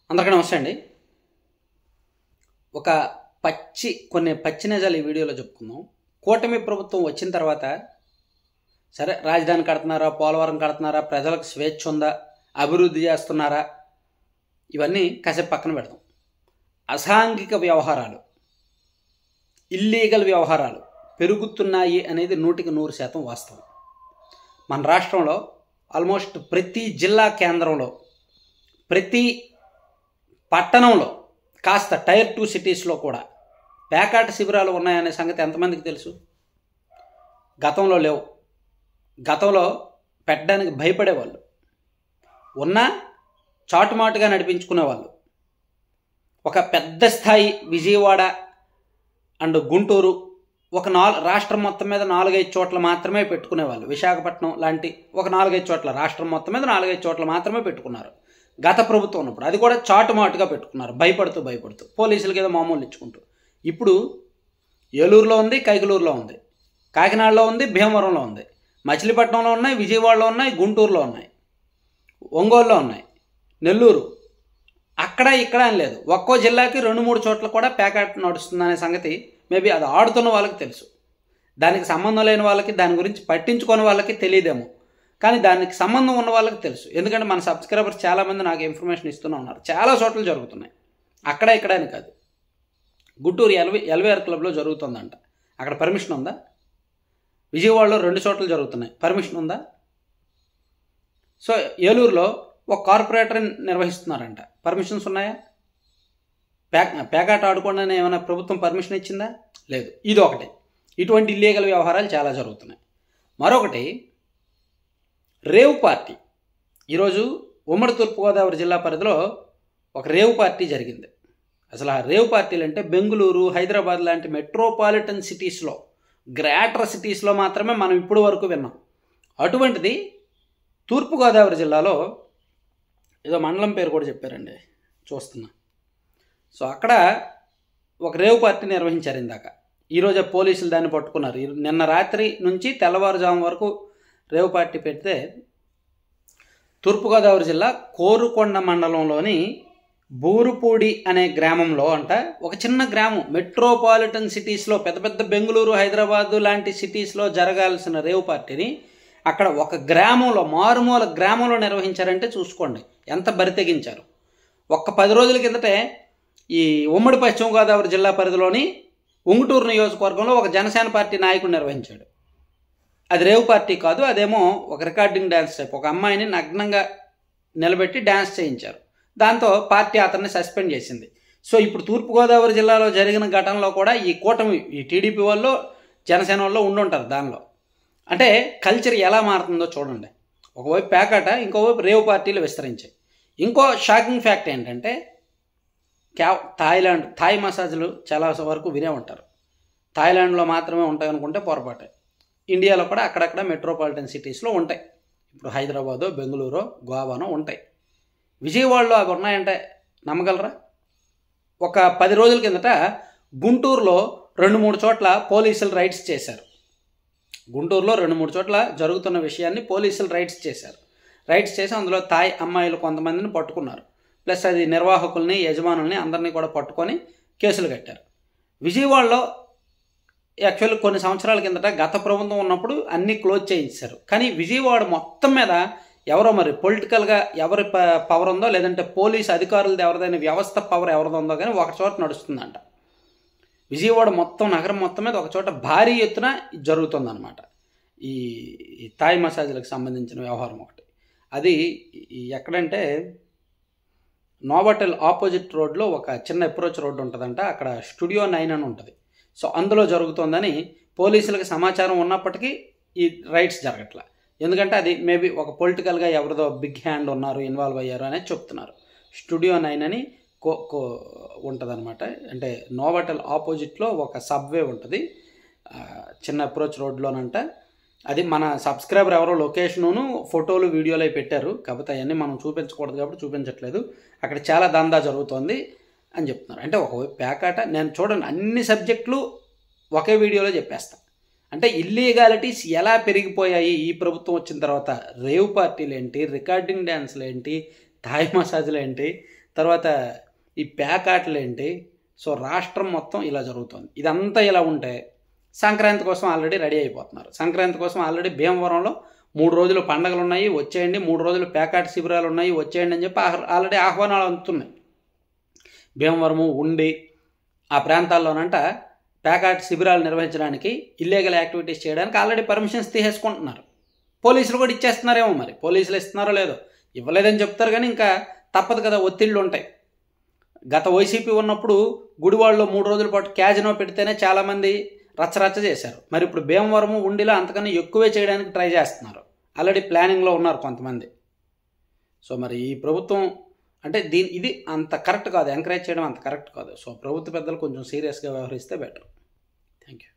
అందరికీ నమస్తే అండి. ఒక కొన్ని పచ్చి నిజాలు ఈ వీడియోలో చెప్పుకుందాం. కూటమి ప్రభుత్వం వచ్చిన తర్వాత సరే రాజధాని కడుతున్నారా, పోలవరం కడుతున్నారా, ప్రజలకు స్వేచ్ఛ ఉందా, అభివృద్ధి చేస్తున్నారా, ఇవన్నీ కాసేపు పక్కన పెడతాం. అసాంఘిక వ్యవహారాలు, ఇల్లీగల్ వ్యవహారాలు పెరుగుతున్నాయి అనేది 100% వాస్తవం. మన రాష్ట్రంలో ఆల్మోస్ట్ ప్రతి జిల్లా కేంద్రంలో, ప్రతి పట్టణంలో, కాస్త టైర్ 2 సిటీస్లో కూడా పేకాట శిబిరాలు ఉన్నాయనే సంగతి ఎంతమందికి తెలుసు? గతంలో లేవు. గతంలో పెట్టడానికి భయపడేవాళ్ళు, ఉన్నా చాటుమాటుగా నడిపించుకునేవాళ్ళు. ఒక పెద్ద స్థాయి విజయవాడ అండ్ గుంటూరు, ఒక రాష్ట్రం మొత్తం మీద 4-5 చోట్ల మాత్రమే పెట్టుకునేవాళ్ళు. విశాఖపట్నం లాంటి ఒక 4-5 చోట్ల, రాష్ట్రం మొత్తం మీద 4-5 చోట్ల మాత్రమే పెట్టుకున్నారు గత ప్రభుత్వం ఉన్నప్పుడు. అది కూడా చాటుమాటుగా పెట్టుకున్నారు, భయపడుతూ పోలీసులకి ఏదో మామూలు ఇచ్చుకుంటూ. ఇప్పుడు ఏలూరులో ఉంది, కైకలూరులో ఉంది, కాకినాడలో ఉంది, భీమవరంలో ఉంది, మచిలీపట్నంలో ఉన్నాయి, విజయవాడలో ఉన్నాయి, గుంటూరులో ఉన్నాయి, ఒంగోలులో ఉన్నాయి, నెల్లూరు, అక్కడ ఇక్కడ అని లేదు. ఒక్కో జిల్లాకి 2-3 చోట్ల కూడా పేకాట నడుస్తుందనే సంగతి మేబీ అది ఆడుతున్న వాళ్ళకి తెలుసు. దానికి సంబంధం లేని వాళ్ళకి, దాని గురించి పట్టించుకునే వాళ్ళకి తెలియదేమో, కానీ దానికి సంబంధం ఉన్న వాళ్ళకి తెలుసు. ఎందుకంటే మన సబ్స్క్రైబర్స్ చాలామంది నాకు ఇన్ఫర్మేషన్ ఇస్తూనే ఉన్నారు. చాలా చోట్ల జరుగుతున్నాయి, అక్కడ ఇక్కడ అని కాదు. గుంటూరు ఎల్వీఆర్ క్లబ్లో జరుగుతుందంట, అక్కడ పర్మిషన్ ఉందా? విజయవాడలో 2 చోట్ల జరుగుతున్నాయి, పర్మిషన్ ఉందా? సో ఏలూరులో ఒక కార్పొరేటర్ నిర్వహిస్తున్నారంట, పర్మిషన్స్ ఉన్నాయా? పేకాట ఆడుకోండి ఏమైనా ప్రభుత్వం పర్మిషన్ ఇచ్చిందా? లేదు. ఇది ఒకటి. ఇటువంటి ఇల్లీగల్ వ్యవహారాలు చాలా జరుగుతున్నాయి. మరొకటి, రేవ్ పార్టీ. ఈరోజు ఉమ్మడి తూర్పుగోదావరి జిల్లా పరిధిలో ఒక రేవ్ పార్టీ జరిగింది. అసలు ఆ రేవ్ పార్టీలు అంటే బెంగళూరు, హైదరాబాద్ లాంటి మెట్రోపాలిటన్ సిటీస్లో, గ్రేటర్ సిటీస్లో మాత్రమే మనం ఇప్పుడు వరకు విన్నాం. అటువంటిది తూర్పుగోదావరి జిల్లాలో ఏదో మండలం పేరు కూడా చెప్పారండి, చూస్తున్నా. సో అక్కడ ఒక రేవ్ పార్టీ నిర్వహించారు ఇందాక. ఈరోజు పోలీసులు దాన్ని పట్టుకున్నారు. నిన్న రాత్రి నుంచి తెల్లవారుజాము వరకు రేవ్ పార్టీ పెడితే తూర్పుగోదావరి జిల్లా కోరుకొండ మండలంలోని బూరుపూడి అనే గ్రామంలో అంట, ఒక చిన్న గ్రామం, మెట్రోపాలిటన్ సిటీస్లో, పెద్ద పెద్ద బెంగళూరు, హైదరాబాదు లాంటి సిటీస్లో జరగాల్సిన రేవ్ పార్టీని అక్కడ ఒక గ్రామంలో, మారుమూల గ్రామంలో నిర్వహించారంటే చూసుకోండి ఎంత బరితెగించారు. ఒక్క 10 రోజుల కిందటే ఈ ఉమ్మడి పశ్చిమ గోదావరి జిల్లా పరిధిలోని ఉంగుటూరు నియోజకవర్గంలో ఒక జనసేన పార్టీ నాయకుడు నిర్వహించాడు. అది రేవ్ పార్టీ కాదు, అదేమో ఒక రికార్డింగ్ డ్యాన్స్ టైప్. ఒక అమ్మాయిని నగ్నంగా నిలబెట్టి డ్యాన్స్ చేయించారు. దాంతో పార్టీ అతన్ని సస్పెండ్ చేసింది. సో ఇప్పుడు తూర్పుగోదావరి జిల్లాలో జరిగిన ఘటనలో కూడా ఈ కూటమి, ఈ టీడీపీ వాళ్ళు, జనసేన వాళ్ళు ఉండుంటారు దానిలో. అంటే కల్చర్ ఎలా మారుతుందో చూడండి. ఒకవైపు పేకాట, ఇంకోవైపు రేవ్ పార్టీలు విస్తరించాయి. ఇంకో షాకింగ్ ఫ్యాక్ట్ ఏంటంటే, థాయ్ మసాజ్లు చాలా వరకు వినే ఉంటారు. థాయిలాండ్లో మాత్రమే ఉంటాయి అనుకుంటే పొరపాటే. ఇండియాలో కూడా అక్కడక్కడ మెట్రోపాలిటన్ సిటీస్లో ఉంటాయి. ఇప్పుడు హైదరాబాదో, బెంగళూరో, గోవానో ఉంటాయి. విజయవాడలో అవి ఉన్నాయంటే నమ్మగలరా? ఒక 10 రోజుల కిందట గుంటూరులో 2-3 చోట్ల పోలీసులు రైడ్స్ చేశారు. గుంటూరులో 2-3 చోట్ల జరుగుతున్న విషయాన్ని పోలీసులు రైడ్స్ చేసి అందులో థాయ్ అమ్మాయిలు కొంతమందిని పట్టుకున్నారు. ప్లస్ అది నిర్వాహకుల్ని, యజమానుల్ని అందరినీ కూడా పట్టుకొని కేసులు కట్టారు. విజయవాడలో యాక్చువల్లీ కొన్ని సంవత్సరాల కిందట గత ప్రభుత్వం ఉన్నప్పుడు అన్నీ క్లోజ్ చేయించారు. కానీ విజయవాడ మొత్తం మీద ఎవరో మరి పొలిటికల్గా ఎవరి పవర్ ఉందో, లేదంటే పోలీసు అధికారులది ఎవరిదైనా వ్యవస్థ పవర్ ఎవరిది ఉందో కానీ ఒక చోట నడుస్తుందంట. విజయవాడ మొత్తం, నగరం మొత్తం మీద ఒక చోట భారీ ఎత్తున జరుగుతుందన్నమాట ఈ థాయ్ మసాజ్లకు సంబంధించిన వ్యవహారం ఒకటి. అది ఎక్కడంటే నోవాటెల్ ఆపోజిట్ రోడ్లో ఒక చిన్న అప్రోచ్ రోడ్డు ఉంటుందంట, అక్కడ స్టూడియో 9 అని ఉంటుంది. సో అందులో జరుగుతుందని పోలీసులకు సమాచారం ఉన్నప్పటికీ ఈ రైడ్స్ జరగట్లా. ఎందుకంటే అది మేబీ ఒక పొలిటికల్గా ఎవరిదో బిగ్ హ్యాండ్ ఉన్నారు, ఇన్వాల్వ్ అయ్యారు అనేది చెప్తున్నారు. స్టూడియో 9 అని ఉంటుందన్నమాట. అంటే నోవాటెల్ ఆపోజిట్లో ఒక సబ్వే ఉంటుంది, చిన్న అప్రోచ్ రోడ్లోనంట. అది మన సబ్స్క్రైబర్ ఎవరో లొకేషను, ఫోటోలు, వీడియోలు పెట్టారు. కాకపోతే అవన్నీ మనం చూపించకూడదు కాబట్టి చూపించట్లేదు. అక్కడ చాలా దందా జరుగుతోంది అని చెప్తున్నారు. అంటే ఒకవైపు పేకాట, నేను చూడండి అన్ని సబ్జెక్టులు ఒకే వీడియోలో చెప్పేస్తాను. అంటే ఇల్లీగాలిటీస్ ఎలా పెరిగిపోయాయి ఈ ప్రభుత్వం వచ్చిన తర్వాత. రేవ్ పార్టీలు ఏంటి, రికార్డింగ్ డ్యాన్స్లు ఏంటి, థాయ్ మసాజ్లు ఏంటి, తర్వాత ఈ ప్యాకాట్లు ఏంటి. సో రాష్ట్రం మొత్తం ఇలా జరుగుతుంది. ఇదంతా ఇలా ఉంటే సంక్రాంతి కోసం ఆల్రెడీ రెడీ అయిపోతున్నారు. సంక్రాంతి కోసం ఆల్రెడీ భీమవరంలో 3 రోజులు పండగలు ఉన్నాయి, వచ్చేయండి, 3 రోజులు ప్యాకాట్ శిబిరాలు ఉన్నాయి, వచ్చేయండి అని చెప్పి ఆల్రెడీ ఆహ్వానాలు అందుతున్నాయి. భీమవరము, ఉండి ఆ ప్రాంతాల్లోనంట ప్యాకాట్ శిబిరాలు నిర్వహించడానికి, ఇల్లీగల్ యాక్టివిటీస్ చేయడానికి ఆల్రెడీ పర్మిషన్స్ తీసేసుకుంటున్నారు. పోలీసులు కూడా ఇచ్చేస్తున్నారేమో, మరి పోలీసులు ఇస్తున్నారో లేదో. ఇవ్వలేదని చెప్తారు కానీ ఇంకా తప్పదు కదా, ఒత్తిళ్ళు ఉంటాయి. గత వైసీపీ ఉన్నప్పుడు గుడివాడలో 3 రోజుల పాటు క్యాజినో పెడితేనే చాలామంది రచ్చరచ్చ చేశారు. మరి ఇప్పుడు భీమవరము, ఉండిలో అంతకన్నా ఎక్కువే చేయడానికి ట్రై చేస్తున్నారు. ఆల్రెడీ ప్లానింగ్లో ఉన్నారు కొంతమంది. సో మరి ఈ ప్రభుత్వం అంటే ఇది అంత కరెక్ట్ కాదు, ఎంకరేజ్ చేయడం అంత కరెక్ట్ కాదు. సో ప్రభుత్వ పెద్దలు కొంచెం సీరియస్గా వ్యవహరిస్తే బెటర్. Thank you.